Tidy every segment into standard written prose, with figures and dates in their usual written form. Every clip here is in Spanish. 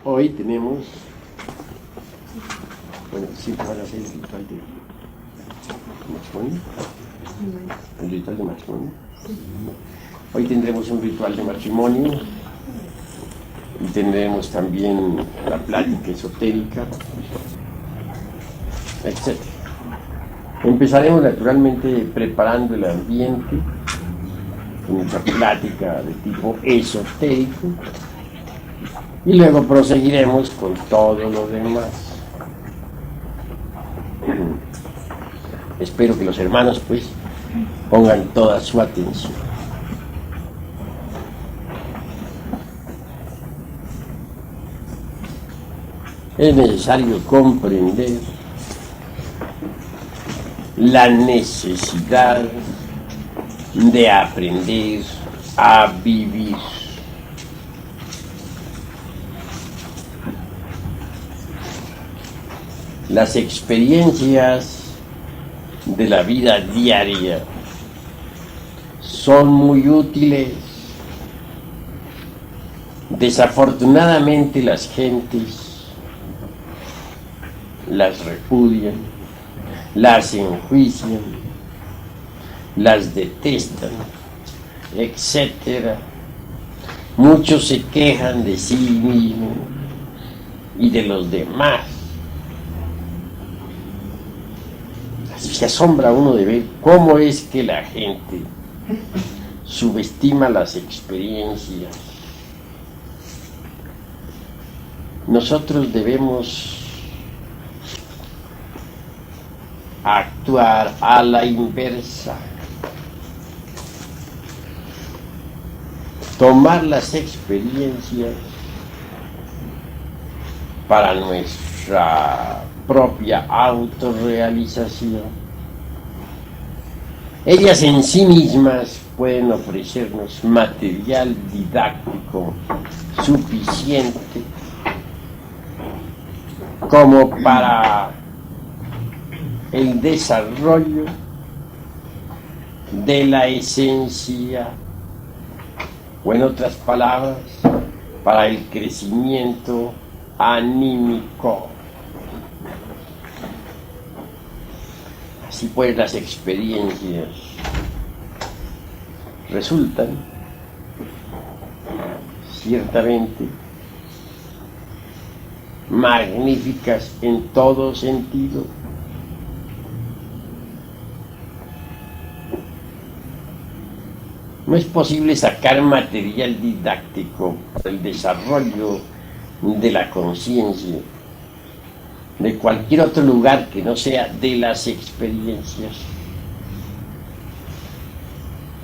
Hoy tenemos, bueno, siempre van a hacer el ritual de matrimonio. El ritual de matrimonio. Hoy tendremos un ritual de matrimonio y tendremos también la plática esotérica, etc. Empezaremos naturalmente preparando el ambiente con nuestra plática de tipo esotérico y luego proseguiremos con todo lo demás. Espero que los hermanos pues pongan toda su atención. Es necesario comprender la necesidad de aprender a vivir. Las experiencias de la vida diaria son muy útiles. Desafortunadamente las gentes las repudian, las enjuician, las detestan, etc. Muchos se quejan de sí mismos y de los demás. Se asombra uno de ver cómo es que la gente subestima las experiencias. Nosotros debemos actuar a la inversa. Tomar las experiencias para nuestra propia autorrealización. Ellas en sí mismas pueden ofrecernos material didáctico suficiente como para el desarrollo de la esencia, o en otras palabras, para el crecimiento anímico. Así pues, las experiencias resultan ciertamente magníficas en todo sentido. No es posible sacar material didáctico para el desarrollo de la conciencia de cualquier otro lugar que no sea de las experiencias.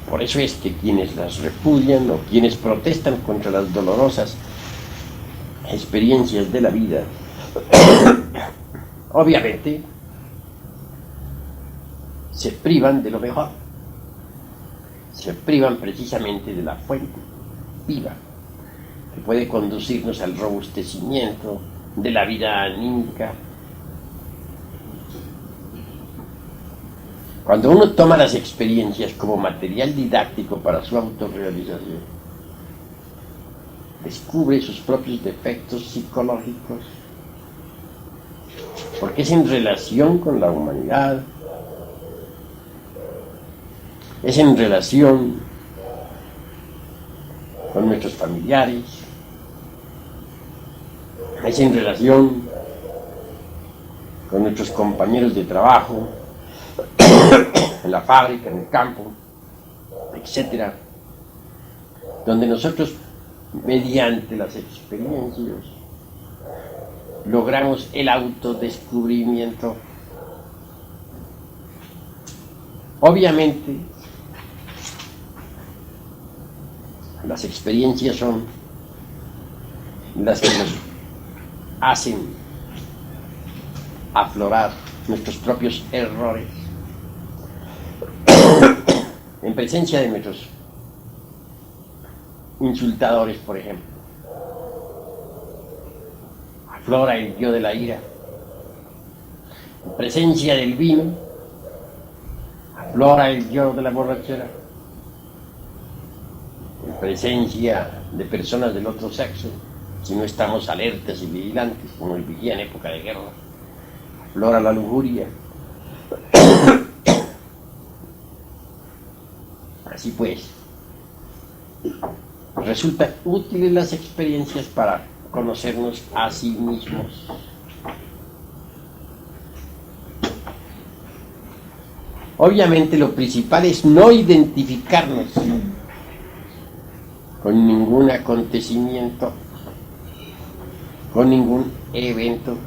Por eso es que quienes las repudian o quienes protestan contra las dolorosas experiencias de la vida, obviamente se privan de lo mejor. Se privan precisamente de la fuente viva que puede conducirnos al robustecimiento de la vida anímica. Cuando uno toma las experiencias como material didáctico para su autorrealización, descubre sus propios defectos psicológicos, porque es en relación con la humanidad, es en relación con nuestros familiares, es en relación con nuestros compañeros de trabajo, en la fábrica, en el campo, etc. Donde nosotros, mediante las experiencias, logramos el autodescubrimiento. Obviamente, las experiencias son las que nos hacen aflorar nuestros propios errores en presencia de nuestros insultadores, por ejemplo. Aflora el yo de la ira. En presencia del vino, aflora el yo de la borrachera. En presencia de personas del otro sexo, si no estamos alertas y vigilantes, como el vigía en época de guerra. Aflora la lujuria. Así pues, resultan útiles las experiencias para conocernos a sí mismos. Obviamente lo principal es no identificarnos con ningún acontecimiento, con ningún evento,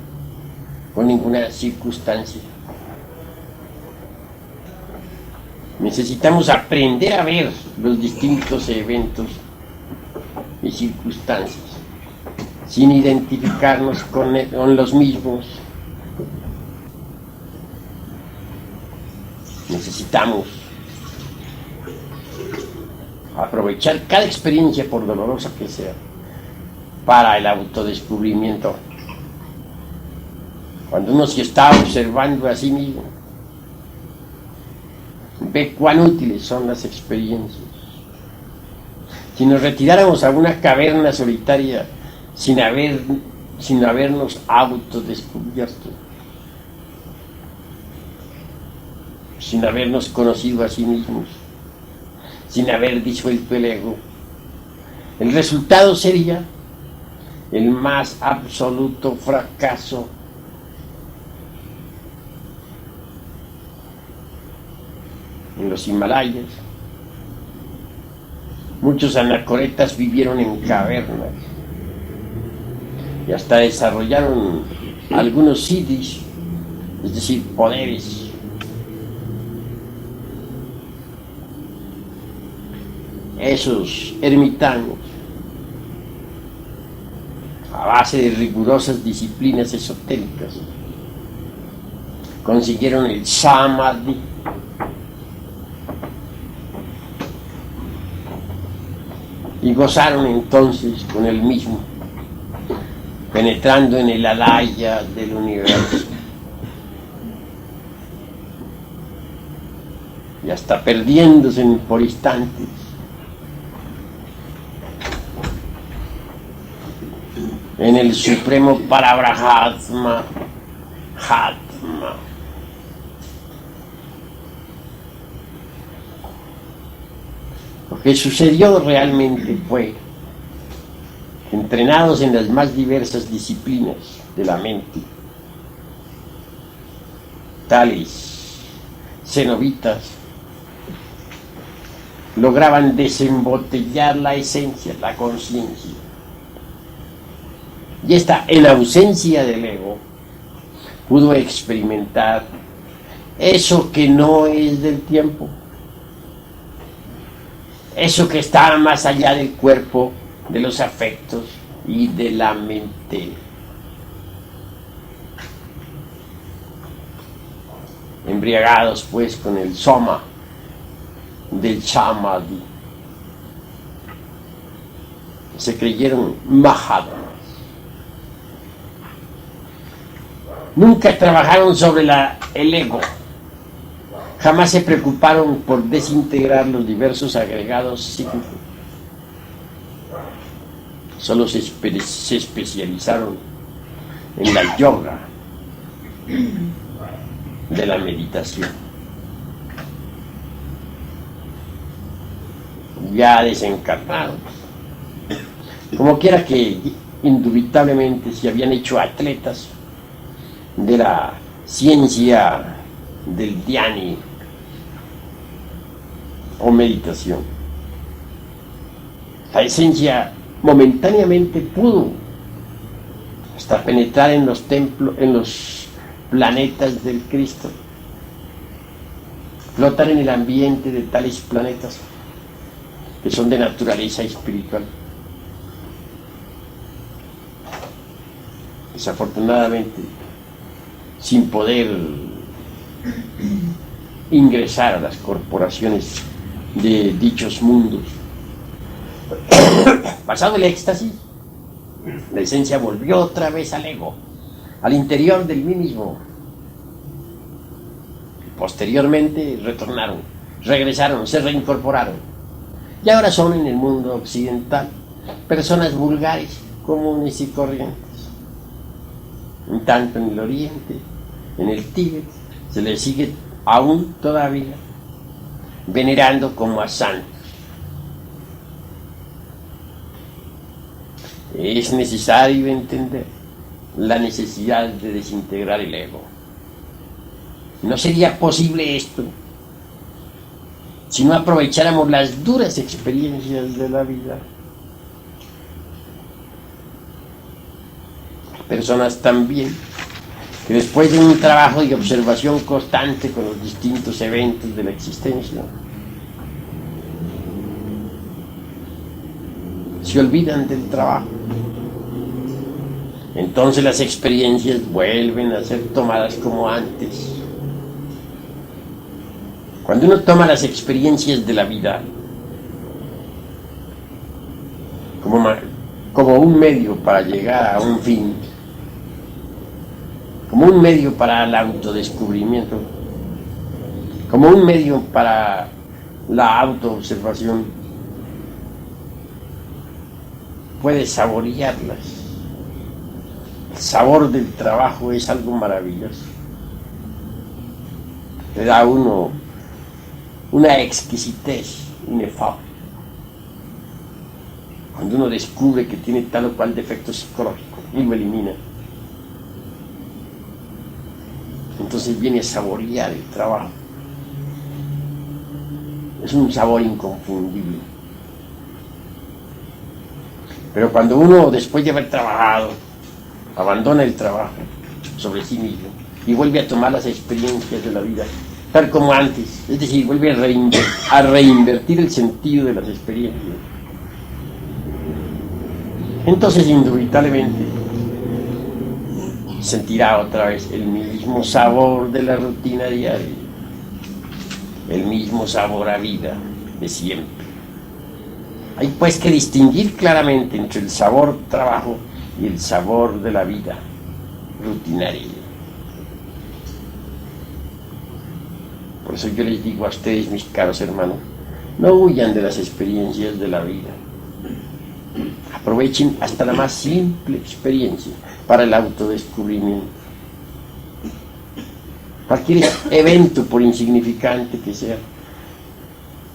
con ninguna circunstancia. Necesitamos aprender a ver los distintos eventos y circunstancias sin identificarnos con los mismos. Necesitamos aprovechar cada experiencia, por dolorosa que sea, para el autodescubrimiento. Cuando uno se está observando a sí mismo, ve cuán útiles son las experiencias. Si nos retiráramos a una caverna solitaria sin habernos autodescubierto, sin habernos conocido a sí mismos, sin haber disuelto el ego, el resultado sería el más absoluto fracaso. En los Himalayas, muchos anacoretas vivieron en cavernas y hasta desarrollaron algunos siddhis, es decir, poderes. Esos ermitaños, a base de rigurosas disciplinas esotéricas, consiguieron el samadhi, y gozaron entonces con el mismo, penetrando en el alaya del universo y hasta perdiéndose por instantes en el supremo Parabrahma Hatma. Lo que sucedió realmente fue, entrenados en las más diversas disciplinas de la mente, tales cenobitas lograban desembotellar la esencia, la conciencia. Y esta, en ausencia del ego, pudo experimentar eso que no es del tiempo, eso que está más allá del cuerpo, de los afectos y de la mente. Embriagados pues con el soma del samadhi, se creyeron mahatmas. Nunca trabajaron sobre el ego. Jamás se preocuparon por desintegrar los diversos agregados psíquicos. Solo se especializaron en la yoga de la meditación. Ya desencarnados, como quiera que indubitablemente se habían hecho atletas de la ciencia del dhyani o meditación. La esencia momentáneamente pudo hasta penetrar en los templos, en los planetas del Cristo, flotar en el ambiente de tales planetas que son de naturaleza espiritual. Desafortunadamente, sin poder ingresar a las corporaciones de dichos mundos. Pasado el éxtasis, la esencia volvió otra vez al ego, al interior del mí mismo. Posteriormente regresaron, se reincorporaron. Y ahora son en el mundo occidental personas vulgares, comunes y corrientes. En tanto en el Oriente, en el Tíbet, se le sigue aún todavía venerando como a santos. Es necesario entender la necesidad de desintegrar el ego. No sería posible esto si no aprovecháramos las duras experiencias de la vida. Hay personas también que después de un trabajo de observación constante con los distintos eventos de la existencia, se olvidan del trabajo. Entonces las experiencias vuelven a ser tomadas como antes. Cuando uno toma las experiencias de la vida como un medio para llegar a un fin, como un medio para el autodescubrimiento, como un medio para la autoobservación, puede saborearlas. El sabor del trabajo es algo maravilloso. Le da a uno una exquisitez inefable. Cuando uno descubre que tiene tal o cual defecto psicológico y lo elimina, entonces viene a saborear el trabajo. Es un sabor inconfundible. Pero cuando uno, después de haber trabajado, abandona el trabajo sobre sí mismo y vuelve a tomar las experiencias de la vida tal como antes, es decir, vuelve a reinvertir el sentido de las experiencias, entonces indubitablemente sentirá otra vez el mismo sabor de la rutina diaria, el mismo sabor a vida de siempre. Hay pues que distinguir claramente entre el sabor trabajo y el sabor de la vida rutinaria. Por eso yo les digo a ustedes, mis caros hermanos, no huyan de las experiencias de la vida. Aprovechen hasta la más simple experiencia para el autodescubrimiento. Cualquier evento, por insignificante que sea,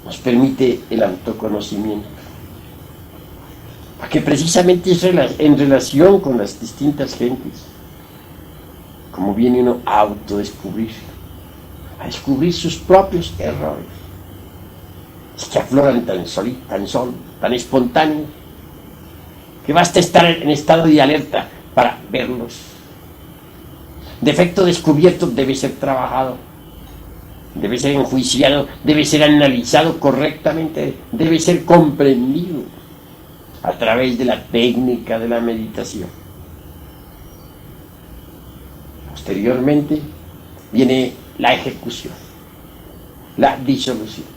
nos permite el autoconocimiento. Porque precisamente es en relación con las distintas gentes como viene uno a autodescubrirse, a descubrir sus propios errores. Es que afloran tan solo, tan espontáneos, que basta estar en estado de alerta para verlos. Defecto descubierto debe ser trabajado, debe ser enjuiciado, debe ser analizado correctamente, debe ser comprendido a través de la técnica de la meditación. Posteriormente viene la ejecución, la disolución.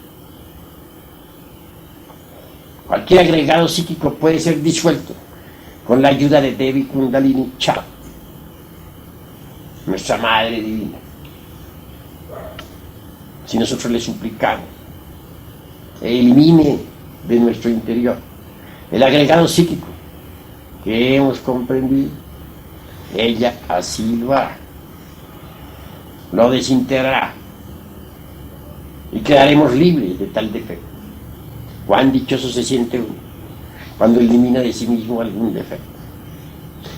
Cualquier agregado psíquico puede ser disuelto con la ayuda de Devi Kundalini Chakra, nuestra Madre Divina. Si nosotros le suplicamos que elimine de nuestro interior el agregado psíquico que hemos comprendido, ella así lo hará, lo desintegrará y quedaremos libres de tal defecto. Cuán dichoso se siente uno cuando elimina de sí mismo algún defecto.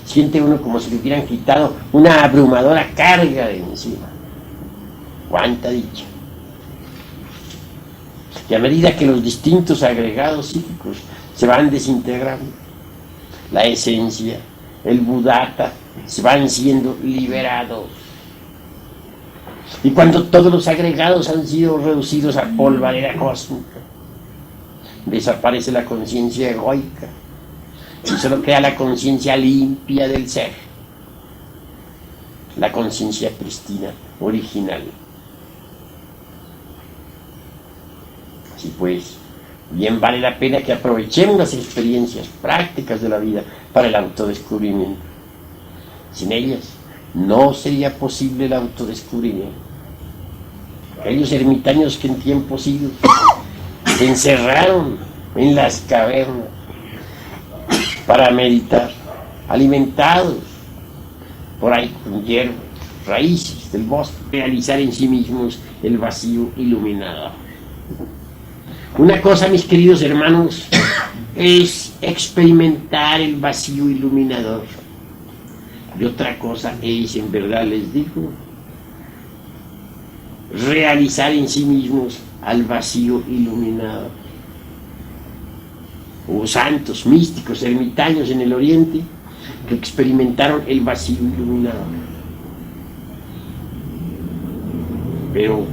Siente uno como si le hubieran quitado una abrumadora carga de encima. Cuánta dicha. Y a medida que los distintos agregados psíquicos se van desintegrando, la esencia, el Buddhata, se van siendo liberados. Y cuando todos los agregados han sido reducidos a polvareda cósmica, desaparece la conciencia egoica y solo queda la conciencia limpia del ser, la conciencia prístina, original. Así pues, bien vale la pena que aprovechemos las experiencias prácticas de la vida para el autodescubrimiento. Sin ellas no sería posible el autodescubrimiento. Aquellos ermitaños que en tiempos idos se encerraron en las cavernas para meditar, alimentados por ahí con hierbas, raíces del bosque, realizar en sí mismos el vacío iluminador. Una cosa, mis queridos hermanos, es experimentar el vacío iluminador. Y otra cosa es, en verdad les digo, realizar en sí mismos al vacío iluminador. Hubo santos, místicos, ermitaños en el Oriente que experimentaron el vacío iluminador. Pero,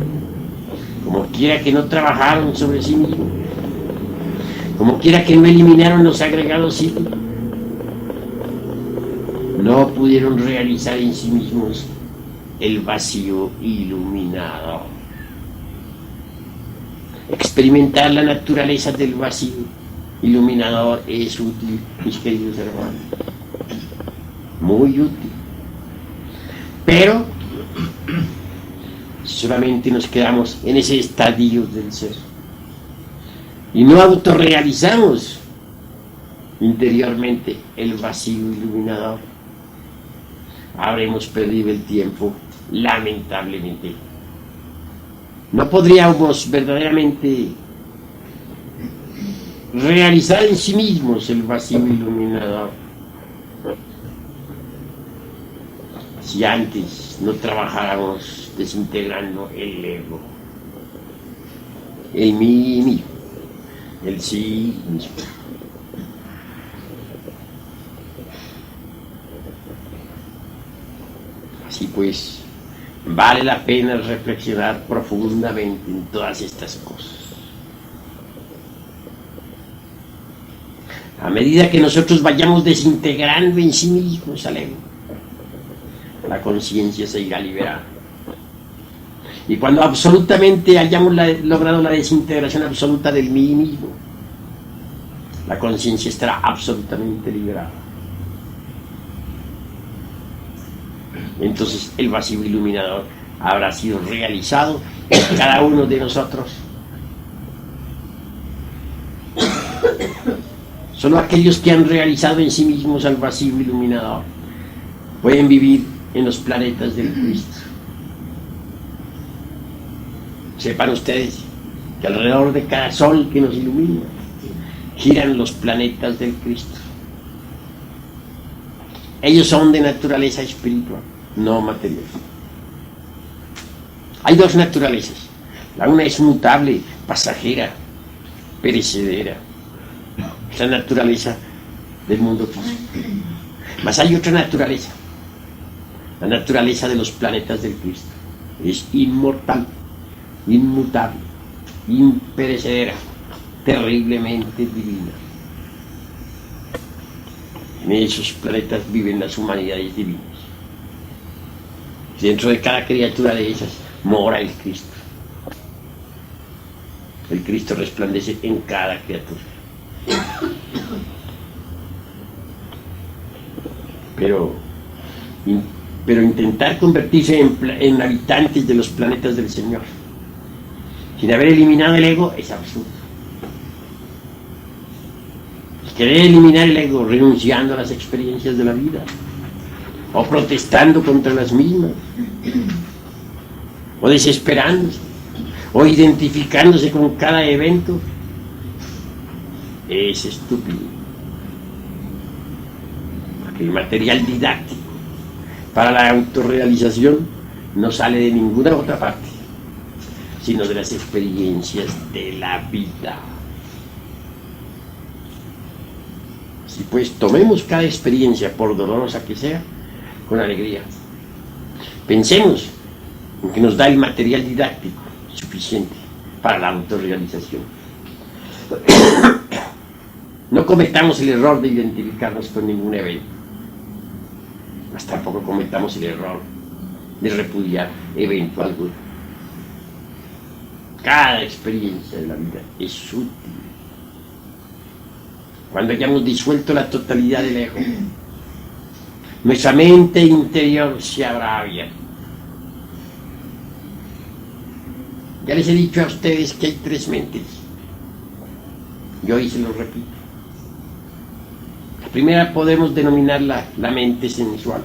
como quiera que no trabajaron sobre sí mismos, como quiera que no eliminaron los agregados psíquicos, no pudieron realizar en sí mismos el vacío iluminador. Experimentar la naturaleza del vacío iluminador es útil, mis queridos hermanos, muy útil. Pero solamente nos quedamos en ese estadio del ser y no autorrealizamos interiormente el vacío iluminador, habremos perdido el tiempo, lamentablemente. No podríamos verdaderamente realizar en sí mismos el vacío iluminador si antes no trabajáramos desintegrando el ego, el mí mismo, el sí mismo. Así pues, vale la pena reflexionar profundamente en todas estas cosas. A medida que nosotros vayamos desintegrando en sí mismos al ego, la conciencia se irá liberando. Y cuando absolutamente hayamos logrado la desintegración absoluta del mí mismo, la conciencia estará absolutamente liberada. Entonces el vacío iluminador habrá sido realizado en cada uno de nosotros. Solo aquellos que han realizado en sí mismos el vacío iluminador pueden vivir en los planetas del Cristo. Sepan ustedes que alrededor de cada sol que nos ilumina giran los planetas del Cristo. Ellos son de naturaleza espiritual, no material. Hay dos naturalezas. La una es mutable, pasajera, perecedera. Es la naturaleza del mundo físico. Mas hay otra naturaleza, la naturaleza de los planetas del Cristo. Es inmortal, inmutable, imperecedera, terriblemente divina. En esos planetas viven las humanidades divinas. Dentro de cada criatura de esas mora el Cristo. El Cristo resplandece en cada criatura. Pero intentar convertirse en habitantes de los planetas del Señor sin haber eliminado el ego es absurdo. Querer eliminar el ego renunciando a las experiencias de la vida o protestando contra las mismas o desesperándose o identificándose con cada evento es estúpido, porque el material didáctico para la autorrealización no sale de ninguna otra parte sino de las experiencias de la vida. Si pues tomemos cada experiencia, por dolorosa que sea, con alegría. Pensemos en que nos da el material didáctico suficiente para la autorrealización. No cometamos el error de identificarnos con ningún evento. Mas tampoco cometamos el error de repudiar evento alguno. Cada experiencia de la vida es útil. Cuando hayamos disuelto la totalidad del ego, nuestra mente interior se habrá abierto. Ya les he dicho a ustedes que hay tres mentes. Yo hoy se los repito. La primera podemos denominarla la mente sensual.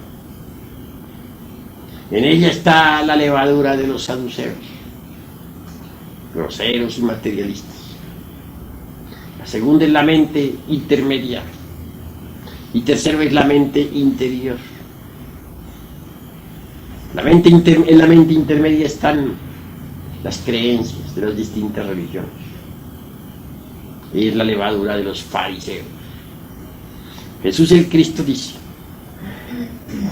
En ella está la levadura de los saduceos, groseros y materialistas. La segunda es la mente intermedia. Y tercero es la mente interior. En la mente intermedia están las creencias de las distintas religiones. Es la levadura de los fariseos. Jesús el Cristo dice: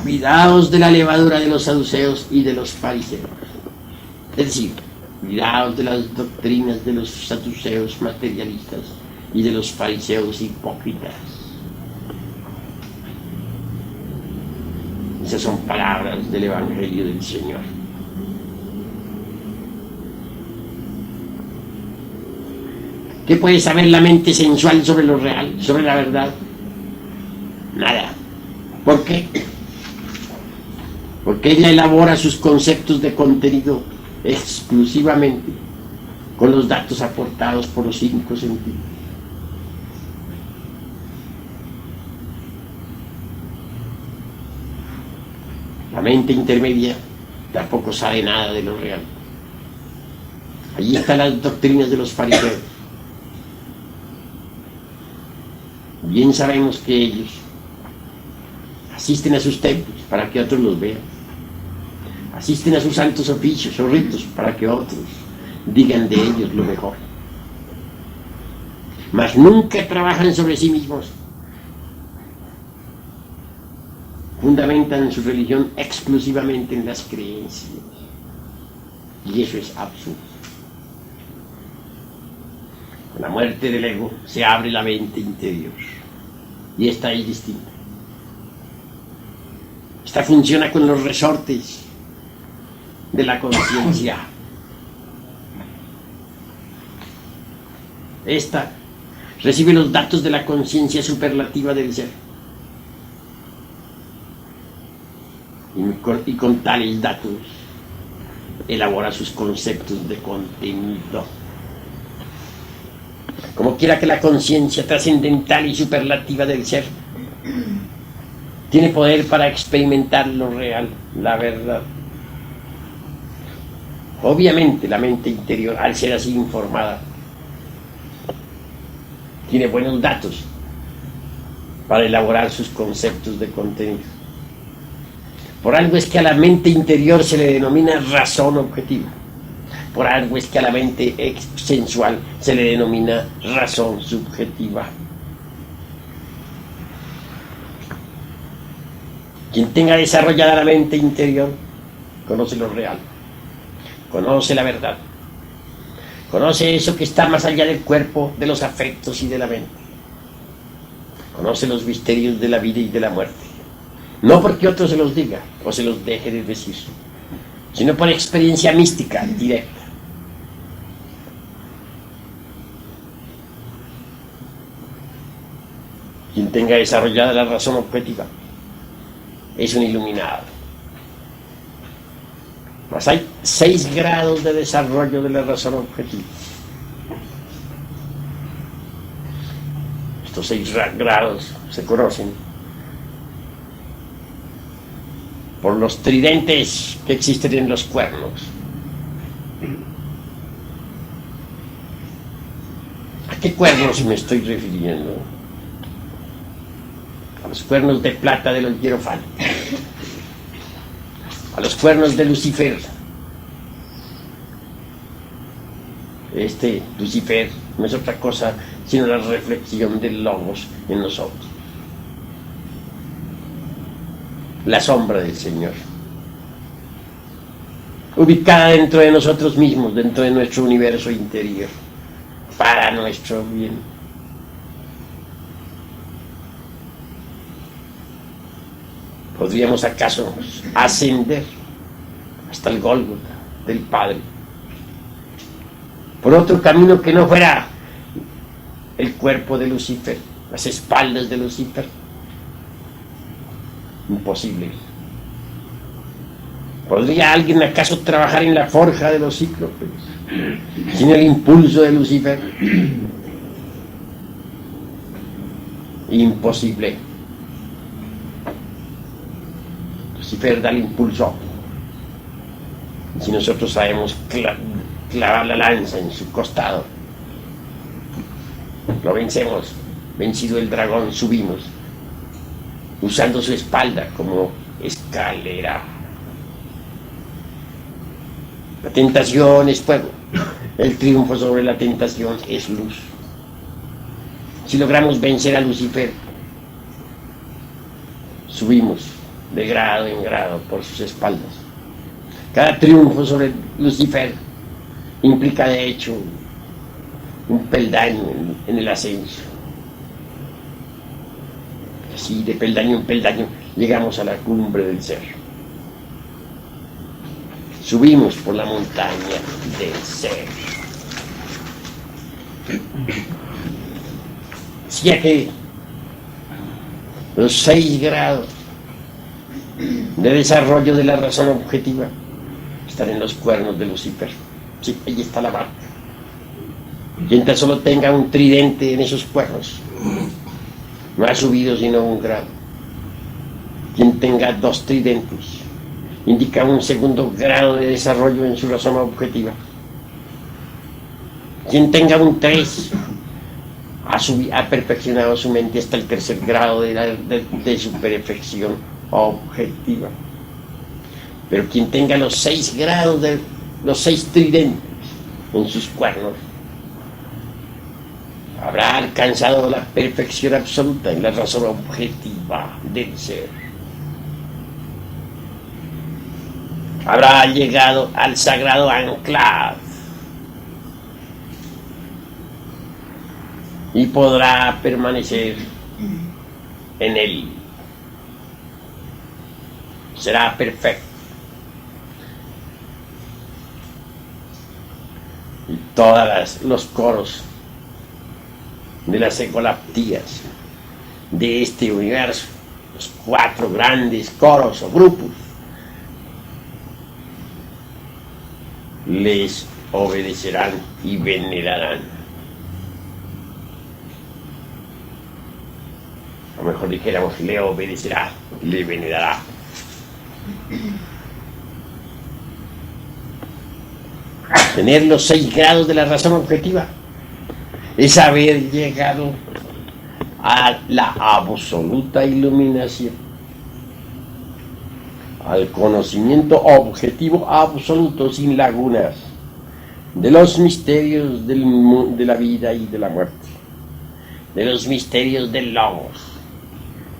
cuidaos de la levadura de los saduceos y de los fariseos. Es decir, cuidaos de las doctrinas de los saduceos materialistas y de los fariseos hipócritas. Esas son palabras del Evangelio del Señor. ¿Qué puede saber la mente sensual sobre lo real, sobre la verdad? Nada. ¿Por qué? Porque ella elabora sus conceptos de contenido exclusivamente con los datos aportados por los 5 sentidos. La mente intermedia tampoco sabe nada de lo real. Allí están las doctrinas de los fariseos. Bien sabemos que ellos asisten a sus templos para que otros los vean. Asisten a sus santos oficios o ritos para que otros digan de ellos lo mejor. Mas nunca trabajan sobre sí mismos. Fundamentan su religión exclusivamente en las creencias. Y eso es absurdo. Con la muerte del ego se abre la mente interior. Y esta es distinta. Esta funciona con los resortes de la conciencia. Esta recibe los datos de la conciencia superlativa del ser. Y con tales datos elabora sus conceptos de contenido. Como quiera que la conciencia trascendental y superlativa del ser tiene poder para experimentar lo real, la verdad. Obviamente la mente interior, al ser así informada, tiene buenos datos para elaborar sus conceptos de contenido. Por algo es que a la mente interior se le denomina razón objetiva. Por algo es que a la mente sensual se le denomina razón subjetiva. Quien tenga desarrollada la mente interior conoce lo real, conoce la verdad, conoce eso que está más allá del cuerpo, de los afectos y de la mente. Conoce los misterios de la vida y de la muerte. No porque otro se los diga o se los deje de decir, sino por experiencia mística directa. Quien tenga desarrollada la razón objetiva es un iluminado. Mas hay 6 grados de desarrollo de la razón objetiva. Estos 6 grados se conocen por los tridentes que existen en los cuernos. ¿A qué cuernos me estoy refiriendo? A los cuernos de plata de los hierofantes, a los cuernos de Lucifer. Este Lucifer no es otra cosa sino la reflexión del Logos en nosotros, la sombra del Señor, ubicada dentro de nosotros mismos, dentro de nuestro universo interior, para nuestro bien. ¿Podríamos acaso ascender hasta el Gólgota del Padre por otro camino que no fuera el cuerpo de Lucifer, las espaldas de Lucifer? Imposible. ¿Podría alguien acaso trabajar en la forja de los cíclopes sin el impulso de Lucifer? Imposible. Lucifer da el impulso. Y si nosotros sabemos clavar la lanza en su costado, lo vencemos. Vencido el dragón, subimos, usando su espalda como escalera. La tentación es fuego. El triunfo sobre la tentación es luz. Si logramos vencer a Lucifer, subimos de grado en grado por sus espaldas. Cada triunfo sobre Lucifer implica de hecho un peldaño en el ascenso. Así de peldaño en peldaño llegamos a la cumbre del ser. Subimos por la montaña del ser. Decía que los 6 grados de desarrollo de la razón objetiva están en los cuernos de Lucifer. Sí, ahí está la marca. Quien tan solo tenga un tridente en esos cuernos no ha subido sino 1 grado. Quien tenga 2 tridentes indica un 2º grado de desarrollo en su razón objetiva. Quien tenga un 3 ha perfeccionado su mente hasta el 3er grado de su perfección objetiva. Pero quien tenga los 6 grados de los 6 tridentes en sus cuernos habrá alcanzado la perfección absoluta en la razón objetiva del ser. Habrá llegado al sagrado anclaje y podrá permanecer en él. Será perfecto. Y todos los coros de las ecolaptías de este universo, los 4 grandes coros o grupos, les obedecerán y venerarán. O mejor dijéramos, le obedecerá, le venerará. Tener los 6 grados de la razón objetiva es haber llegado a la absoluta iluminación, al conocimiento objetivo absoluto sin lagunas de los misterios de la vida y de la muerte, de los misterios del logos,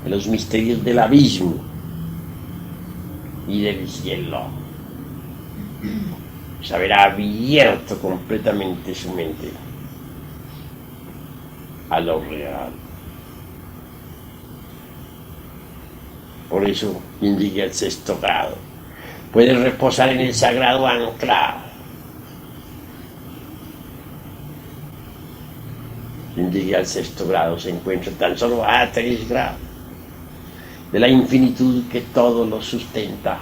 de los misterios del abismo y del cielo. Pues habrá abierto completamente su mente a lo real. Por eso, quien llegue al 6º grado puede reposar en el sagrado anclaje. Quien llegue al 6º grado se encuentra tan solo a 3 grados de la infinitud que todo lo sustenta.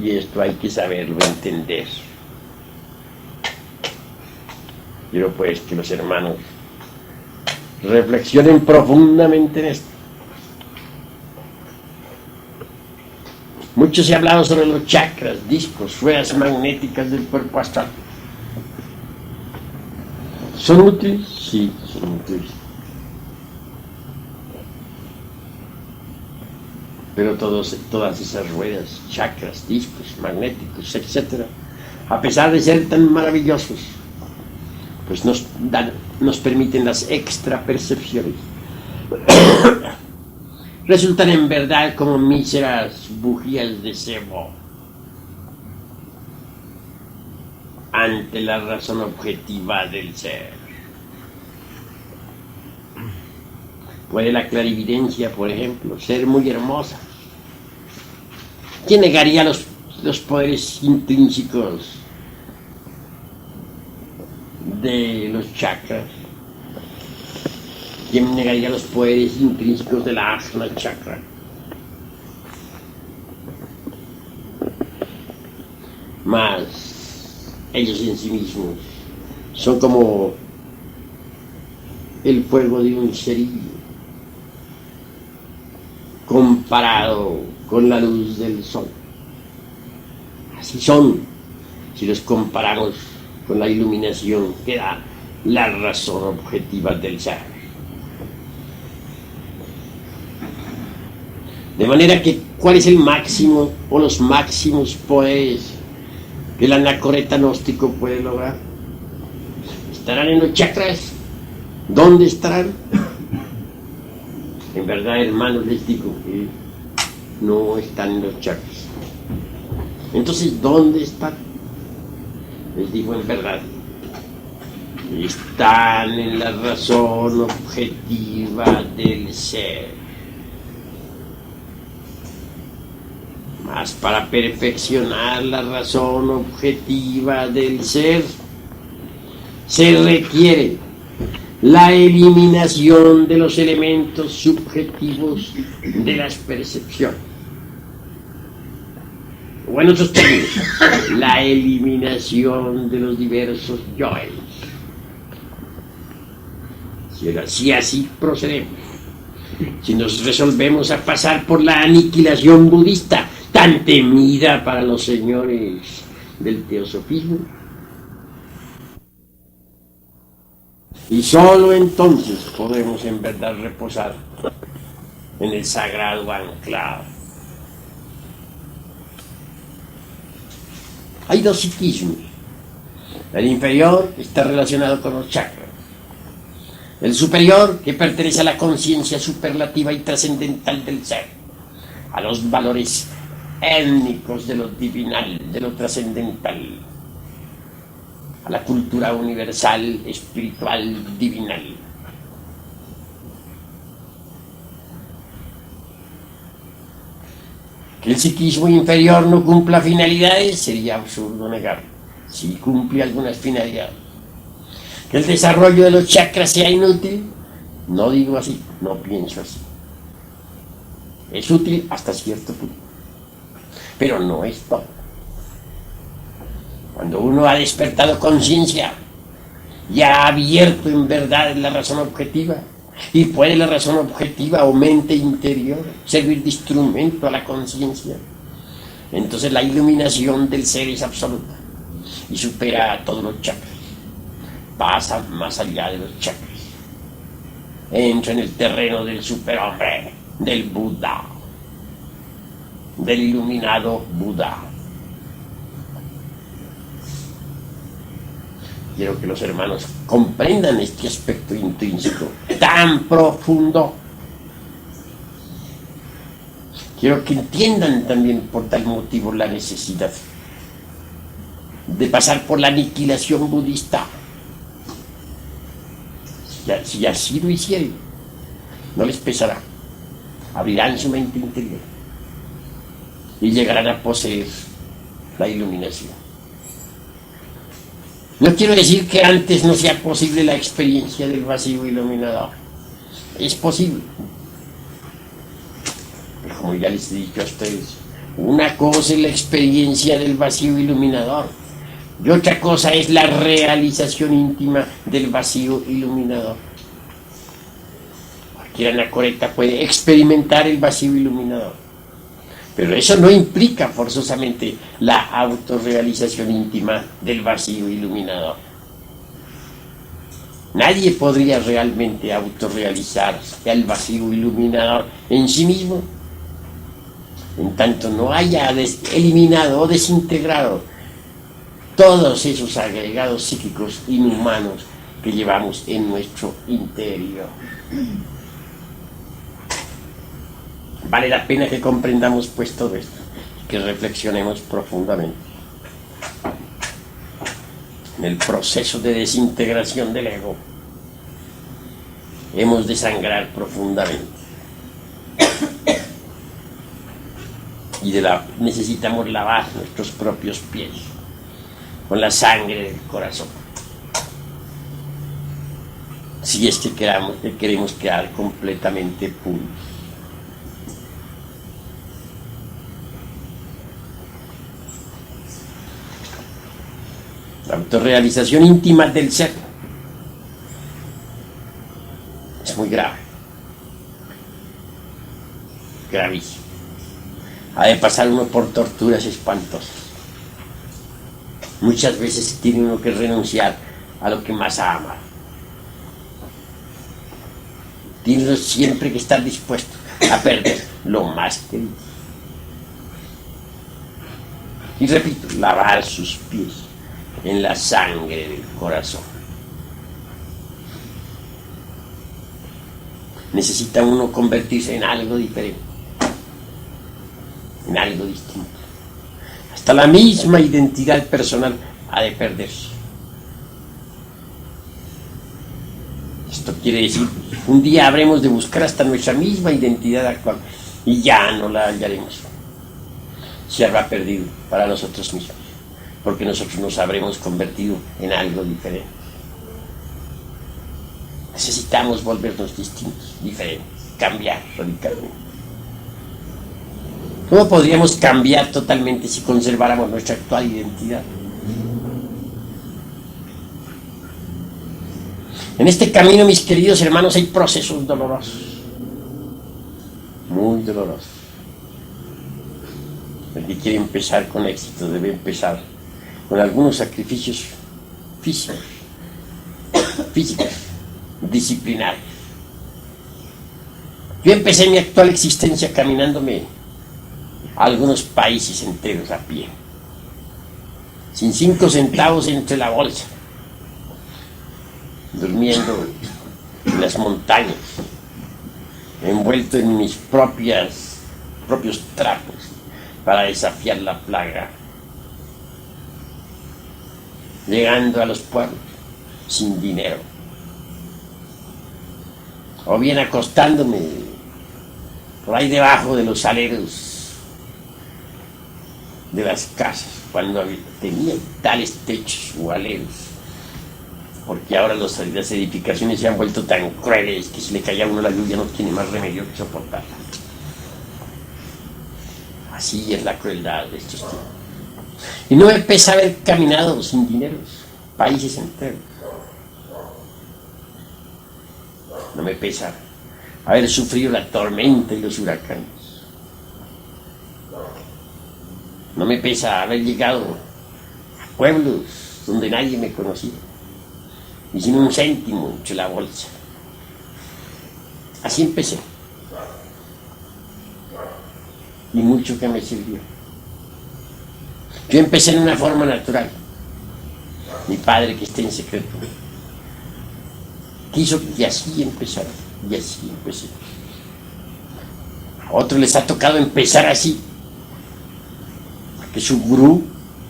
Y esto hay que saberlo entender. Quiero pues que los hermanos reflexionen profundamente en esto. Mucho se ha hablado sobre los chakras, discos, ruedas magnéticas del cuerpo astral. ¿Son útiles? Sí, son útiles. Pero todas esas ruedas, chakras, discos, magnéticos, etc., a pesar de ser tan maravillosos, pues nos permiten las extrapercepciones. Resultan en verdad como míseras bujías de cebo ante la razón objetiva del ser. Puede la clarividencia, por ejemplo, ser muy hermosa. ¿Quién negaría los poderes intrínsecos de los chakras? ¿Quién negaría los poderes intrínsecos de la Ajna chakra? Mas ellos en sí mismos son como el fuego de un cerillo. comparado con la luz del sol. Así son, si los comparamos con la iluminación que da la razón objetiva del ser. De manera que, ¿cuál es el máximo o los máximos poderes que el anacoreta gnóstico puede lograr? ¿Estarán en los chakras? ¿Dónde estarán? En verdad, hermanos, les digo que no están en los chakras. Entonces, ¿dónde están? Les digo en verdad, están en la razón objetiva del ser. Mas para perfeccionar la razón objetiva del ser, se requiere la eliminación de los elementos subjetivos de las percepciones. O en otros términos, la eliminación de los diversos yoes. Si así procedemos, si nos resolvemos a pasar por la aniquilación budista, tan temida para los señores del teosofismo, y solo entonces podremos en verdad reposar en el sagrado anclado. Hay dos psiquismos. El inferior está relacionado con los chakras. El superior, que pertenece a la conciencia superlativa y trascendental del ser, a los valores étnicos de lo divinal, de lo trascendental, a la cultura universal, espiritual, divinal. Que el psiquismo inferior no cumpla finalidades sería absurdo negarlo. Sí cumple algunas finalidades. Que el desarrollo de los chakras sea inútil, no digo así, no pienso así. Es útil hasta cierto punto, pero no es todo. Cuando uno ha despertado conciencia y ha abierto en verdad la razón objetiva, y puede la razón objetiva o mente interior servir de instrumento a la conciencia, entonces la iluminación del ser es absoluta y supera a todos los chakras, pasa más allá de los chakras, entra en el terreno del superhombre, del Buda, del iluminado Buda. Quiero que los hermanos comprendan este aspecto intrínseco tan profundo. Quiero que entiendan también por tal motivo la necesidad de pasar por la aniquilación budista. Si así lo hicieren, no les pesará. Abrirán su mente interior y llegarán a poseer la iluminación. No quiero decir que antes no sea posible la experiencia del vacío iluminador. Es posible. Pero como ya les he dicho a ustedes, una cosa es la experiencia del vacío iluminador y otra cosa es la realización íntima del vacío iluminador. Cualquier anacoreta puede experimentar el vacío iluminador, pero eso no implica forzosamente la autorrealización íntima del vacío iluminador. Nadie podría realmente autorrealizar el vacío iluminador en sí mismo, en tanto no haya eliminado o desintegrado todos esos agregados psíquicos inhumanos que llevamos en nuestro interior. Vale la pena que comprendamos pues todo esto, que reflexionemos profundamente en el proceso de desintegración del ego. Hemos de sangrar profundamente y necesitamos lavar nuestros propios pies con la sangre del corazón, si es que queremos quedar completamente puros. La autorrealización íntima del ser es muy grave. gravísimo. Ha de pasar uno por torturas espantosas. Muchas veces tiene uno que renunciar a lo que más ama. Tiene uno siempre que estar dispuesto a perder lo más querido. Y repito, lavar sus pies en la sangre del corazón. Necesita uno convertirse en algo diferente, en algo distinto. Hasta la misma identidad personal ha de perderse. Esto quiere decir, un día habremos de buscar hasta nuestra misma identidad actual y ya no la hallaremos. Se habrá perdido para nosotros mismos, porque nosotros nos habremos convertido en algo diferente. Necesitamos volvernos distintos, diferentes, cambiar radicalmente. ¿Cómo podríamos cambiar totalmente si conserváramos nuestra actual identidad? En este camino, mis queridos hermanos, hay procesos dolorosos, muy dolorosos. El que quiere empezar con éxito debe empezar con algunos sacrificios físicos, disciplinarios. Yo empecé mi actual existencia caminándome a algunos países enteros a pie, sin 5 centavos entre la bolsa, durmiendo en las montañas, envuelto en mis propios trapos para desafiar la plaga, llegando a los pueblos sin dinero, o bien acostándome por ahí debajo de los aleros de las casas, cuando tenía tales techos o aleros, porque ahora las edificaciones se han vuelto tan crueles que si le cae a uno la lluvia no tiene más remedio que soportarla. Así es la crueldad de estos tiempos. Y no me pesa haber caminado sin dineros, países enteros. No me pesa haber sufrido la tormenta y los huracanes. No me pesa haber llegado a pueblos donde nadie me conocía y sin un céntimo entre la bolsa. Así empecé. Y mucho que me sirvió. Yo empecé en una forma natural. Mi padre, que está en secreto, quiso que así empezara, y así empecé. A otros les ha tocado empezar así, porque su gurú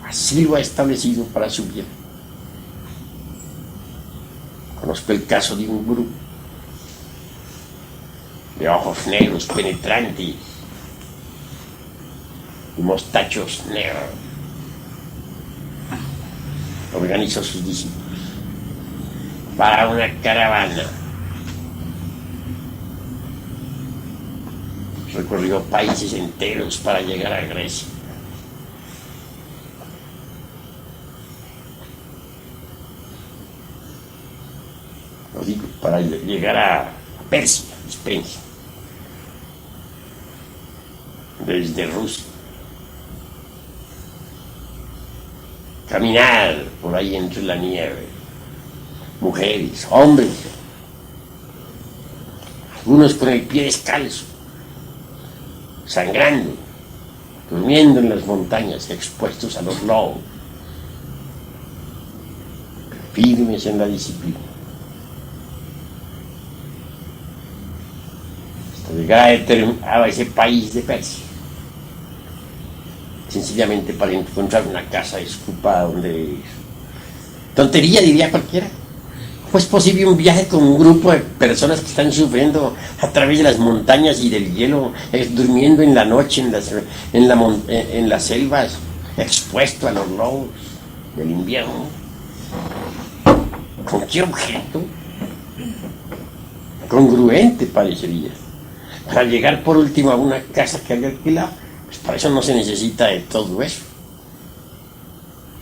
así lo ha establecido para su bien. Conozco el caso de un gurú de ojos negros penetrantes y mostachos negros. Organizó sus discípulos para una caravana. Recorrió países enteros para llegar a Grecia. Lo digo, para llegar a Persia, Spencer, desde Rusia. Caminar por ahí entre la nieve, mujeres, hombres, algunos con el pie descalzo, sangrando, durmiendo en las montañas, expuestos a los lobos, firmes en la disciplina, hasta llegar a ese país de Persia, sencillamente para encontrar una casa desocupada donde vivir. Tontería, diría cualquiera. ¿Cómo es posible un viaje con un grupo de personas que están sufriendo a través de las montañas y del hielo, durmiendo en la noche en las selvas, expuesto a los lobos del invierno? ¿Con qué objeto? Congruente parecería. Para llegar por último a una casa que había alquilado. Pues para eso no se necesita de todo eso.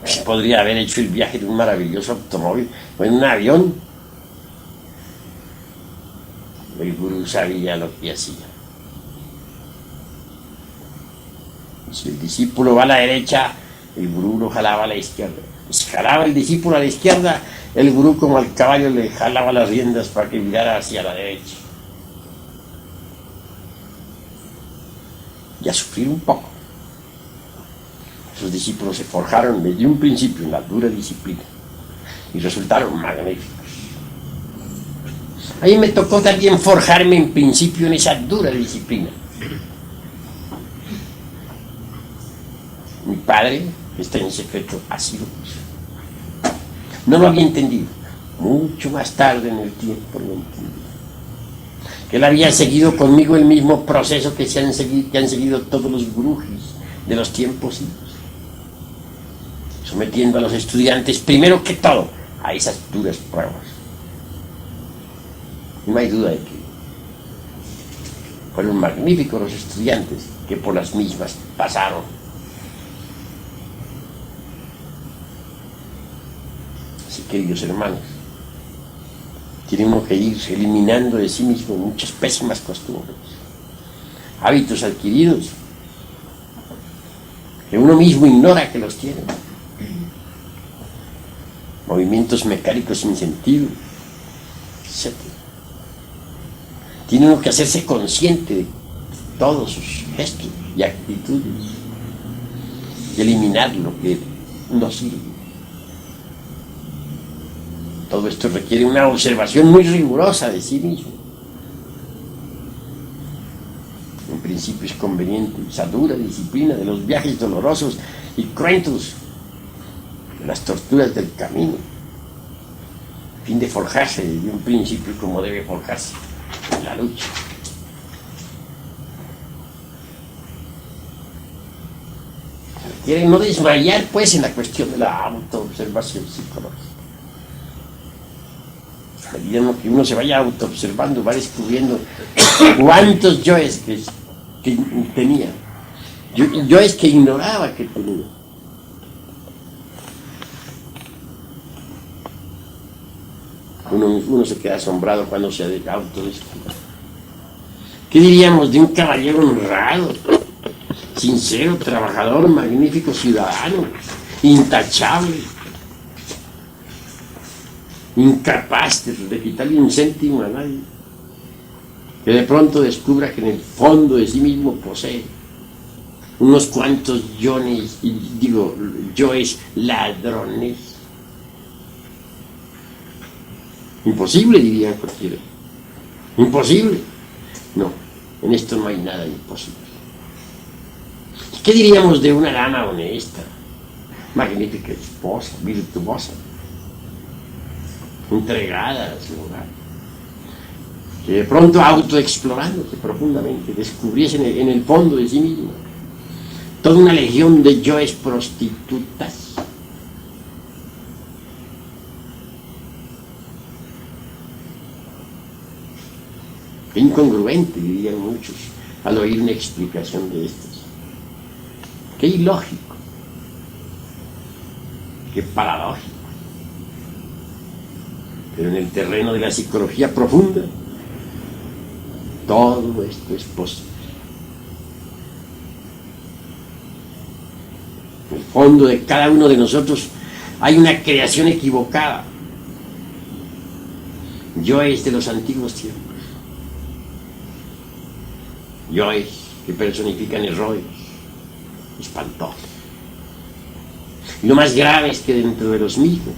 Se podría haber hecho el viaje de un maravilloso automóvil o en un avión. El gurú sabía lo que hacía. Si el discípulo va a la derecha, el gurú lo jalaba a la izquierda. Si jalaba el discípulo a la izquierda, el gurú como al caballo le jalaba las riendas para que mirara hacia la derecha. Y a sufrir un poco. Sus discípulos se forjaron desde un principio en la dura disciplina y resultaron magníficos. A mí me tocó también forjarme en principio en esa dura disciplina. Mi padre, está en secreto, así lo puso. No lo había entendido. Mucho más tarde en el tiempo lo entendí. Que él había seguido conmigo el mismo proceso que han seguido todos los gurújis de los tiempos, sometiendo a los estudiantes, primero que todo, a esas duras pruebas. Y no hay duda de que fueron magníficos los estudiantes que por las mismas pasaron. Así, queridos hermanos, tiene uno que ir eliminando de sí mismo muchas pésimas costumbres, hábitos adquiridos que uno mismo ignora que los tiene, movimientos mecánicos sin sentido, etc. Tiene uno que hacerse consciente de todos sus gestos y actitudes y eliminar lo que no sirve. Todo esto requiere una observación muy rigurosa de sí mismo. En principio es conveniente esa dura disciplina de los viajes dolorosos y cruentos, de las torturas del camino, a fin de forjarse desde un principio como debe forjarse en la lucha. Se requiere no desmayar pues en la cuestión de la autoobservación psicológica. A medida que uno se vaya autoobservando, va descubriendo cuántos yoes que tenía, yoes que ignoraba que tenía. Uno se queda asombrado cuando se autodescubre. ¿Qué diríamos de un caballero honrado, sincero, trabajador, magnífico ciudadano, intachable, incapaz de quitarle un céntimo a nadie, que de pronto descubra que en el fondo de sí mismo posee unos cuantos yoes ladrones? Imposible, dirían cualquiera. Imposible. No, en esto no hay nada imposible. ¿Qué diríamos de una dama honesta, magnífica esposa, virtuosa, entregada a su hogar, que de pronto autoexplorándose profundamente descubriese en el fondo de sí misma toda una legión de yoes prostitutas? Qué incongruente, dirían muchos, al oír una explicación de estas. Qué ilógico, qué paradójico. Pero en el terreno de la psicología profunda, todo esto es posible. En el fondo de cada uno de nosotros hay una creación equivocada. Yoes de los antiguos tiempos. Yoes que personifican errores espantosos. Y lo más grave es que dentro de los mismos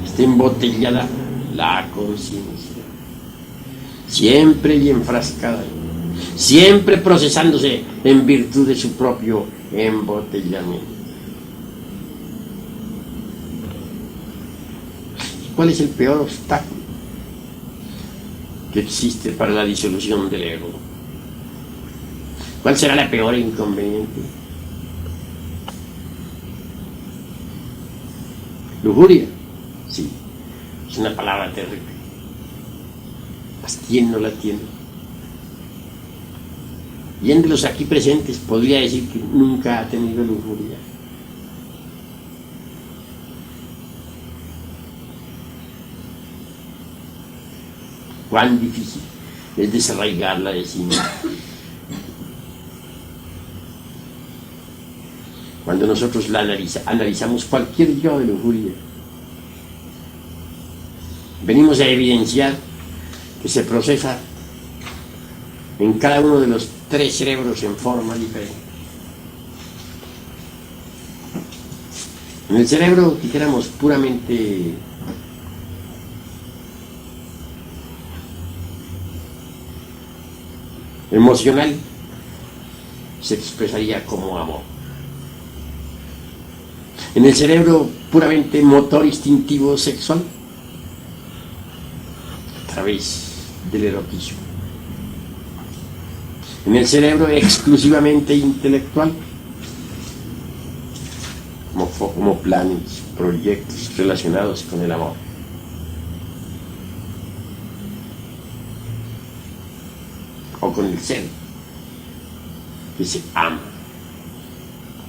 está embotellada la conciencia, siempre y enfrascada, siempre procesándose en virtud de su propio embotellamiento. ¿Cuál es el peor obstáculo que existe para la disolución del ego? ¿Cuál será la peor inconveniente? Lujuria, sí, es una palabra terrible. Mas ¿quién no la tiene? Y entre los aquí presentes podría decir que nunca ha tenido lujuria. Cuán difícil es desarraigarla de sí mismo. cuando nosotros analizamos cualquier yo de lujuria, venimos a evidenciar que se procesa en cada uno de los 3 cerebros en forma diferente. En el cerebro, dijéramos, puramente emocional, se expresaría como amor. En el cerebro puramente motor instintivo sexual, a través del erotismo. En el cerebro exclusivamente intelectual, como planes, proyectos relacionados con el amor. O con el ser que se ama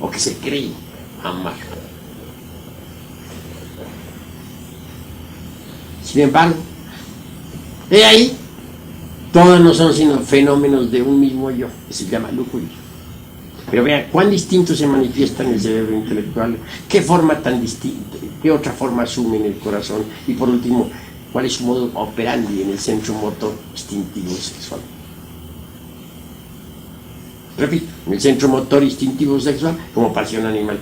o que se cree amar. Sin embargo, he ahí, todos no son sino fenómenos de un mismo yo, que se llama lujuria. Pero vean cuán distinto se manifiesta en el cerebro intelectual, qué forma tan distinta, qué otra forma asume en el corazón, y por último, cuál es su modo operandi en el centro motor instintivo sexual. Repito, en el centro motor instintivo sexual como pasión animal.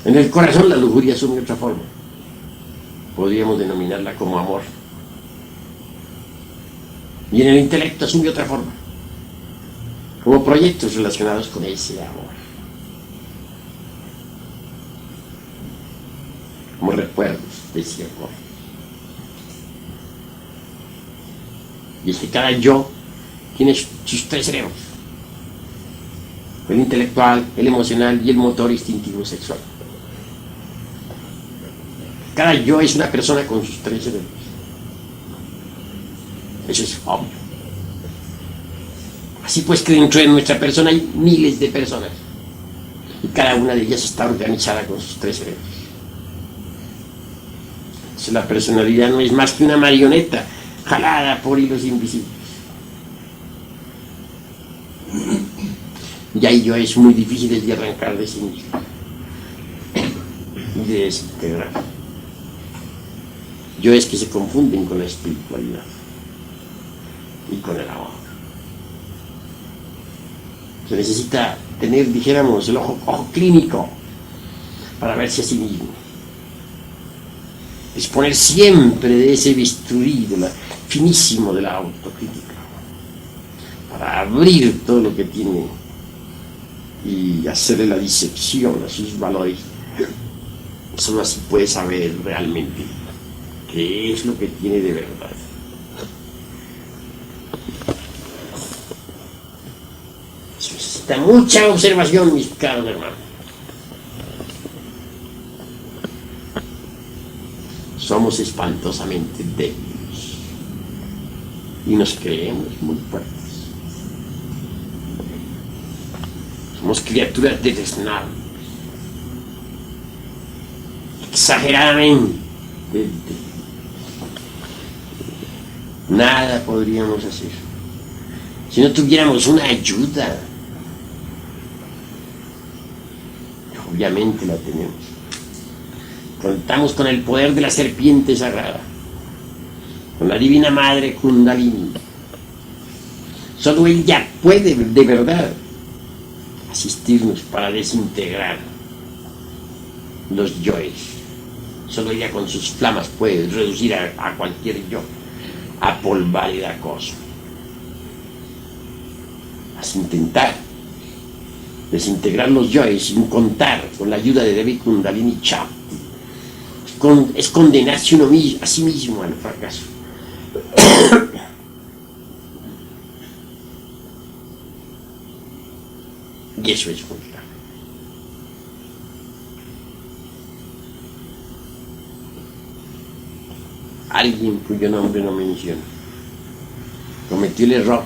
En el corazón la lujuria asume otra forma. Podríamos denominarla como amor. Y en el intelecto asume otra forma, como proyectos relacionados con ese amor, como recuerdos de ese amor. Y es que cada yo tiene sus 3 cerebros: el intelectual, el emocional y el motor instintivo sexual. Cada yo es una persona con sus 3 cerebros. Eso es obvio. Así pues que dentro de nuestra persona hay miles de personas y cada una de ellas está organizada con sus 3 cerebros. Entonces la personalidad no es más que una marioneta jalada por hilos invisibles. Y ahí yo es muy difícil de arrancar de sí mismo y de desintegrar. Yo es que se confunden con la espiritualidad y con el amor. Se necesita tener, dijéramos, el ojo clínico para verse a sí mismo. Disponer siempre de ese bisturí finísimo de la autocrítica para abrir todo lo que tiene y hacerle la disección a sus valores. Solo así puede saber realmente qué es lo que tiene de verdad. Se necesita mucha observación, mis caros hermanos. Somos espantosamente débiles y nos creemos muy fuertes. Somos criaturas desnadas, exageradamente débiles. Nada podríamos hacer si no tuviéramos una ayuda. Obviamente la tenemos. Contamos con el poder de la serpiente sagrada, con la divina madre Kundalini. Solo ella puede de verdad asistirnos para desintegrar los yoes. Solo ella con sus flamas puede reducir a cualquier yo a polvareda cosa. Haz intentar desintegrar los yoes sin contar con la ayuda de Devi Kundalini Shakti. Es condenarse uno a sí mismo al fracaso. Y eso es muy grave. Alguien cuyo nombre no menciono cometió el error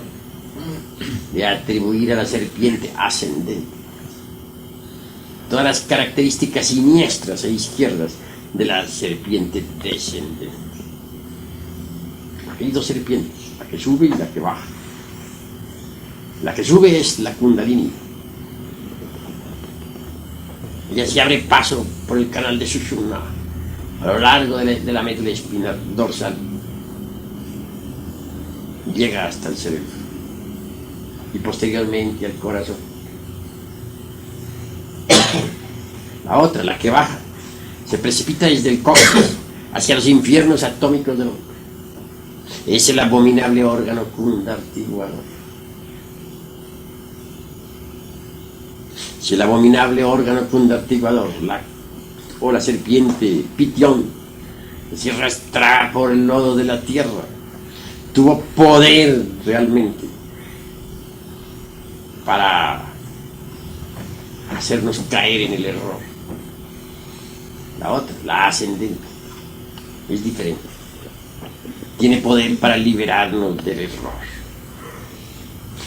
de atribuir a la serpiente ascendente todas las características siniestras e izquierdas de la serpiente descendente. Hay 2 serpientes, la que sube y la que baja. La que sube es la Kundalini, y así abre paso por el canal de Sushumna a lo largo de la médula espinal dorsal, llega hasta el cerebro y posteriormente al corazón. La otra, la que baja, se precipita desde el coxis hacia los infiernos atómicos del hombre. Es el abominable órgano kundartiguador. Si el abominable órgano kundartiguador, o la serpiente Pitión, que se arrastra por el lodo de la tierra, tuvo poder realmente para hacernos caer en el error. La otra, la ascendente, es diferente. Tiene poder para liberarnos del error.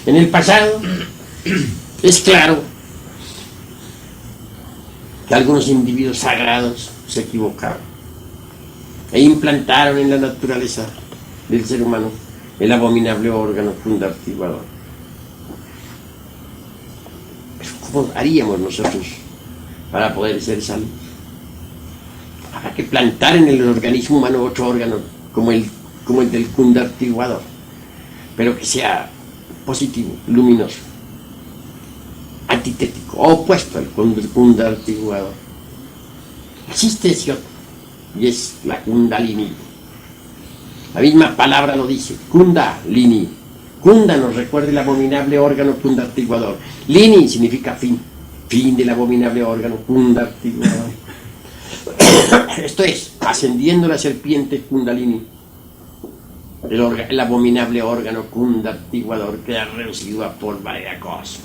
En el pasado, es claro que algunos individuos sagrados se equivocaron e implantaron en la naturaleza del ser humano el abominable órgano kundartiguador. Pero ¿cómo haríamos nosotros para poder ser salvos? Habrá que plantar en el organismo humano otro órgano como el del kundartiguador, pero que sea positivo, luminoso, antitético, opuesto al kundartiguador. Existe ese otro, y es la kundalini. La misma palabra lo dice, kundalini. Kunda nos recuerda el abominable órgano kundartiguador. Lini significa fin, fin del abominable órgano kundartiguador. Esto es, ascendiendo la serpiente kundalini, el abominable órgano kundartiguador queda reducido a polvo de acoso.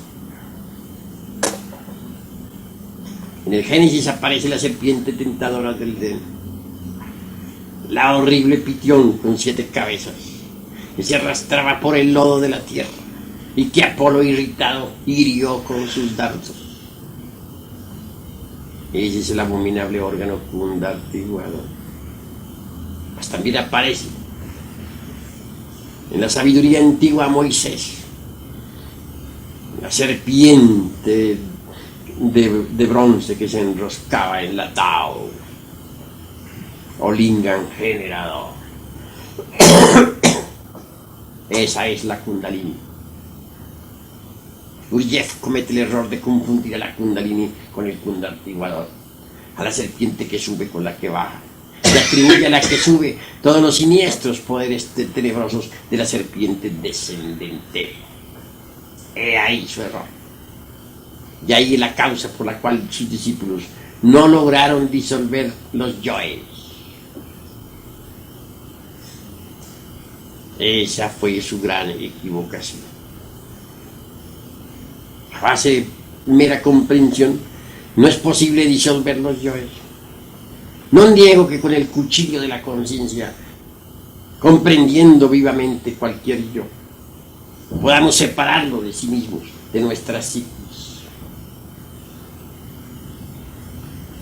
En el Génesis aparece la serpiente tentadora del Edén, la horrible Pitión con 7 cabezas, que se arrastraba por el lodo de la tierra y que Apolo irritado hirió con sus dardos. Ese es el abominable órgano kundartiguador. Pues también aparece en la sabiduría antigua Moisés, la serpiente de bronce que se enroscaba en la Tao, o lingam generador. Esa es la kundalini. Gurdjieff comete el error de confundir a la kundalini con el kundartiguador, a la serpiente que sube con la que baja, y atribuye a la que sube todos los siniestros poderes tenebrosos de la serpiente descendente. He ahí su error. Y ahí la causa por la cual sus discípulos no lograron disolver los yoes. Esa fue su gran equivocación. A base de mera comprensión, no es posible disolver los yoes. No niego que con el cuchillo de la conciencia, comprendiendo vivamente cualquier yo, podamos separarlo de sí mismos, de nuestra psiquis.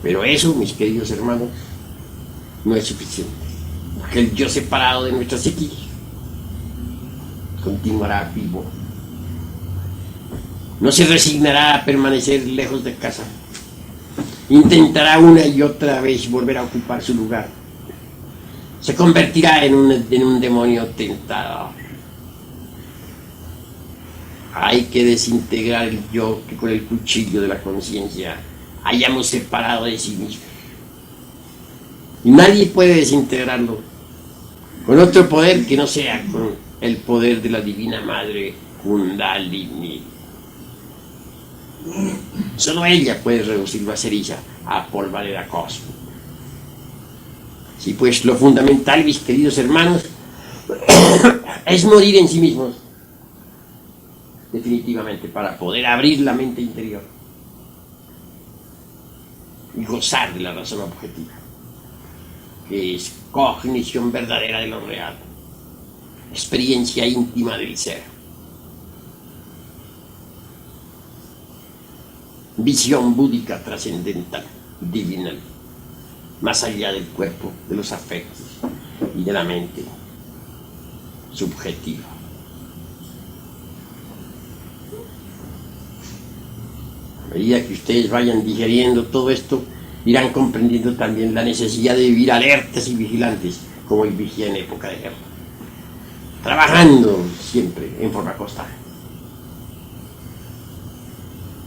Pero eso, mis queridos hermanos, no es suficiente, porque el yo separado de nuestra psiquis continuará vivo. No se resignará a permanecer lejos de casa. Intentará una y otra vez volver a ocupar su lugar. Se convertirá en un demonio tentador. Hay que desintegrar el yo que con el cuchillo de la conciencia hayamos separado de sí mismo. Y nadie puede desintegrarlo con otro poder que no sea con el poder de la Divina Madre Kundalini. Solo ella puede reducirlo a ceniza, a polvareda cósmica. Sí, pues lo fundamental, mis queridos hermanos, es morir en sí mismos, definitivamente, para poder abrir la mente interior y gozar de la razón objetiva, que es cognición verdadera de lo real, experiencia íntima del ser, visión búdica trascendental, divinal, más allá del cuerpo, de los afectos y de la mente subjetiva. A medida que ustedes vayan digeriendo todo esto, irán comprendiendo también la necesidad de vivir alertas y vigilantes, como el vigía en época de guerra, trabajando siempre en forma constante.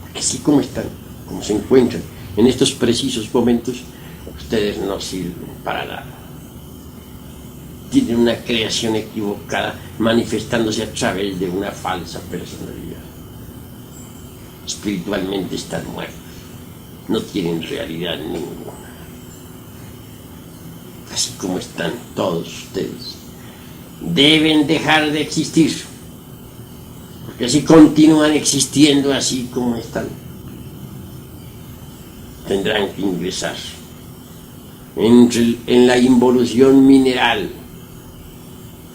Porque así como están, como se encuentran en estos precisos momentos, ustedes no sirven para nada. Tienen una creación equivocada manifestándose a través de una falsa personalidad. Espiritualmente están muertos, no tienen realidad ninguna. Así como están todos ustedes, deben dejar de existir, porque si continúan existiendo así como están, tendrán que ingresar en la involución mineral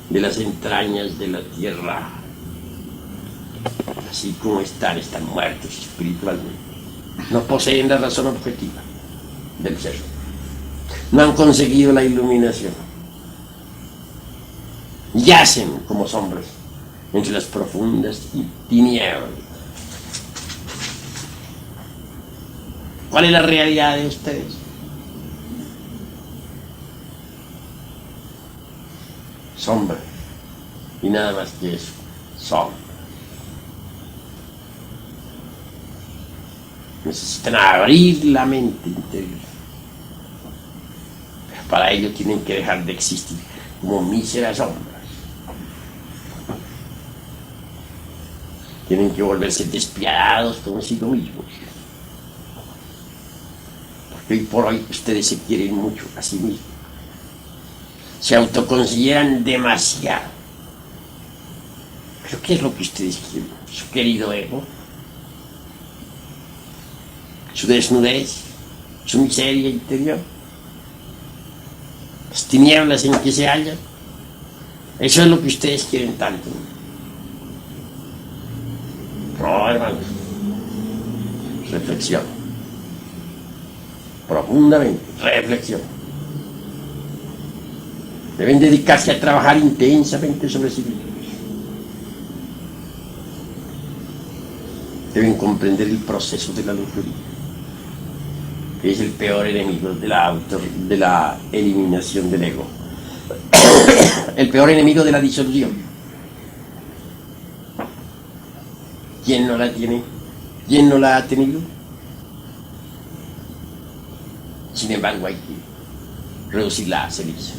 de las entrañas de la tierra. Así como están muertos espiritualmente. No poseen la razón objetiva del ser. No han conseguido la iluminación. Yacen como sombras entre las profundas tinieblas. ¿Cuál es la realidad de ustedes? Sombra. Y nada más que eso. Sombra. Necesitan abrir la mente interior. Pero para ello tienen que dejar de existir como míseras sombras. Tienen que volverse despiadados consigo mismos. Porque hoy por hoy ustedes se quieren mucho a sí mismos. Se autoconsideran demasiado. ¿Pero qué es lo que ustedes quieren? ¿Su querido ego? ¿Su desnudez? ¿Su miseria interior? ¿Las tinieblas en que se hallan? Eso es lo que ustedes quieren tanto. No, hermanos. Reflexión. Profundamente, reflexión. Deben dedicarse a trabajar intensamente sobre sí mismos. Deben comprender el proceso de la lujuria, que es el peor enemigo de la eliminación del ego. El peor enemigo de la disolución. ¿Quién no la tiene? ¿Quién no la ha tenido? Sin embargo, hay que reducirla a ceniza.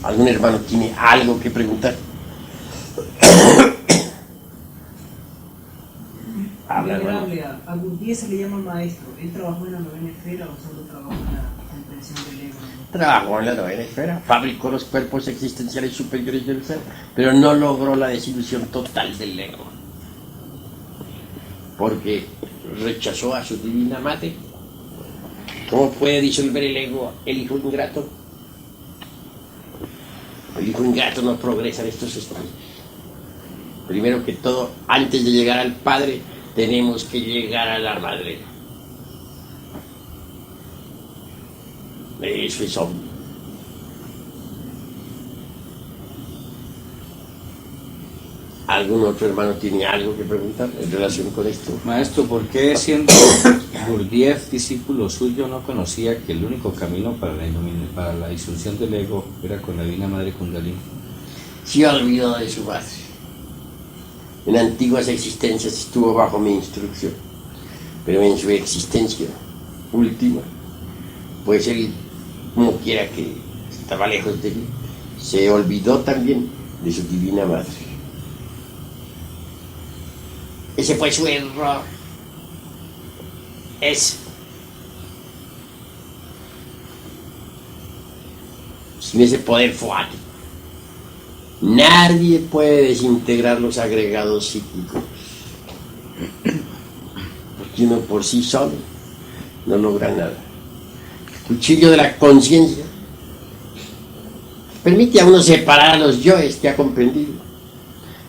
¿Algún hermano tiene algo que preguntar? Habla, hermano. A Gurdjieff se le llama maestro. ¿Él trabajó en la novena esfera o solo trabajó en la comprensión del ego? Trabajó en la novena esfera, fabricó los cuerpos existenciales superiores del ser, pero no logró la desilusión total del ego, porque rechazó a su divina madre. ¿Cómo puede disolver el ego el hijo ingrato? El hijo ingrato no progresa en estos estados. Primero que todo, antes de llegar al Padre, tenemos que llegar a la Madre. Eso es obvio. ¿Algún otro hermano tiene algo que preguntar en relación con esto? Maestro, ¿por qué siendo Gurdjieff discípulo suyo no conocía que el único camino para la disolución del ego era con la Divina Madre Kundalini? Se olvidó de su base. En antiguas existencias estuvo bajo mi instrucción, pero en su existencia última, pues él, como quiera que estaba lejos de mí, se olvidó también de su divina madre. Ese fue su error. Ese. Sin ese poder fuerte, nadie puede desintegrar los agregados psíquicos. Porque uno por sí solo no logra nada. El cuchillo de la conciencia permite a uno separar a los yoes que ha comprendido,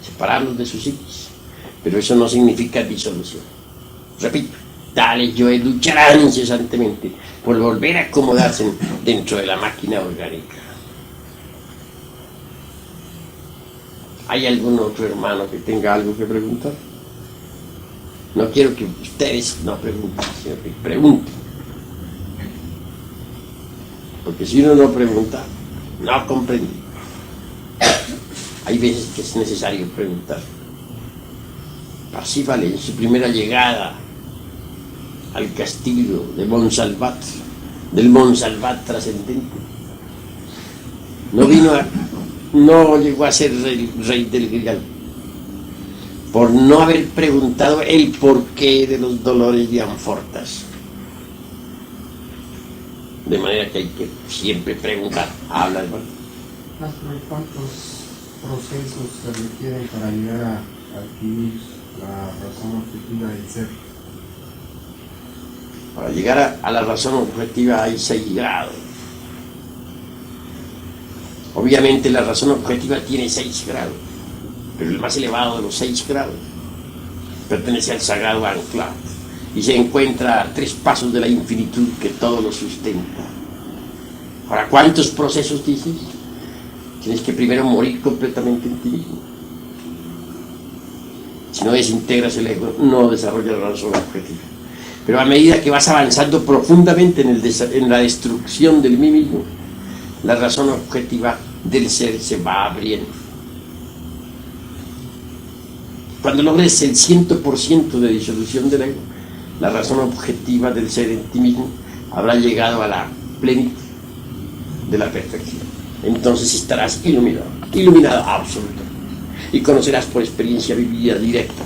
separarlos de su psiquis. Pero eso no significa disolución. Repito, tales yoes lucharán incesantemente por volver a acomodarse dentro de la máquina orgánica. ¿Hay algún otro hermano que tenga algo que preguntar? No quiero que ustedes no pregunten, sino que pregunten. Porque si uno no pregunta, no comprende. Hay veces que es necesario preguntar. Parsifal, en su primera llegada al castillo de Monsalvat, del Monsalvat trascendente, no llegó a ser rey del Grial por no haber preguntado el porqué de los dolores de Amfortas. De manera que hay que siempre preguntar. Habla, hermano. ¿Cuántos procesos se requieren para llegar a adquirir la razón objetiva del ser? Para llegar a la razón objetiva hay 6 grados. Obviamente la razón objetiva tiene 6 grados, pero el más elevado de los 6 grados pertenece al sagrado ancla y se encuentra a 3 pasos de la infinitud que todo lo sustenta. Ahora, ¿cuántos procesos dices? Tienes que primero morir completamente en ti mismo. Si no desintegras el ego, no desarrollas la razón objetiva. Pero a medida que vas avanzando profundamente en la destrucción del mí mismo, la razón objetiva del ser se va abriendo. Cuando logres el 100% de disolución del ego, la razón objetiva del ser en ti mismo habrá llegado a la plenitud de la perfección. Entonces estarás iluminado absoluto, y conocerás por experiencia vivida directa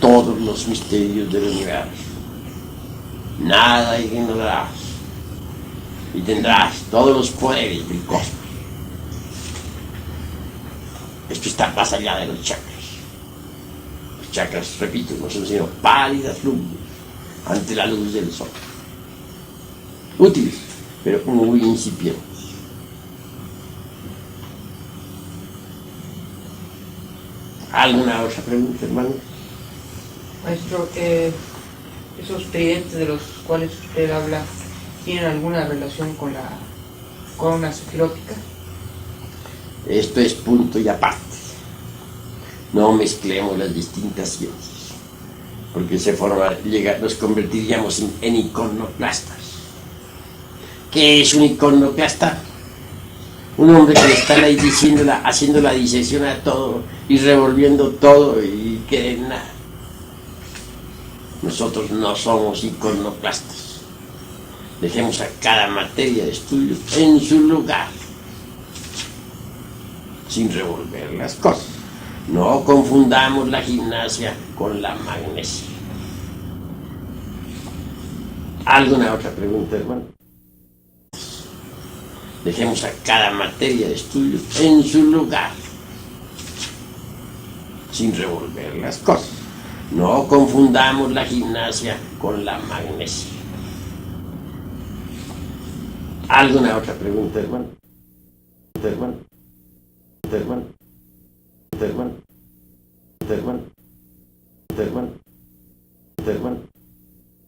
todos los misterios del universo. Nada ignorarás y tendrás todos los poderes del cosmos. Esto está más allá de los chakras. Los chakras, repito, no son sino pálidas luces ante la luz del sol. Útiles, pero muy incipientes. ¿Alguna otra pregunta, hermano? Maestro, esos tridentes de los cuales usted habla, ¿tienen alguna relación con la corona sefilótica? Esto es punto y aparte. No mezclemos las distintas ciencias, porque nos convertiríamos en iconoclastas. ¿Qué es un iconoclasta? Un hombre que le está ahí haciendo la disección a todo y revolviendo todo y que de nada. Nosotros no somos iconoclastas. Dejemos a cada materia de estudio en su lugar, sin revolver las cosas. No confundamos la gimnasia con la magnesia. ¿Alguna otra pregunta, hermano? Dejemos a cada materia de estudio en su lugar, sin revolver las cosas. No confundamos la gimnasia con la magnesia. ¿Alguna otra pregunta, hermano? Hermano. Hermano. Hermano. Hermano. Hermano. Hermano.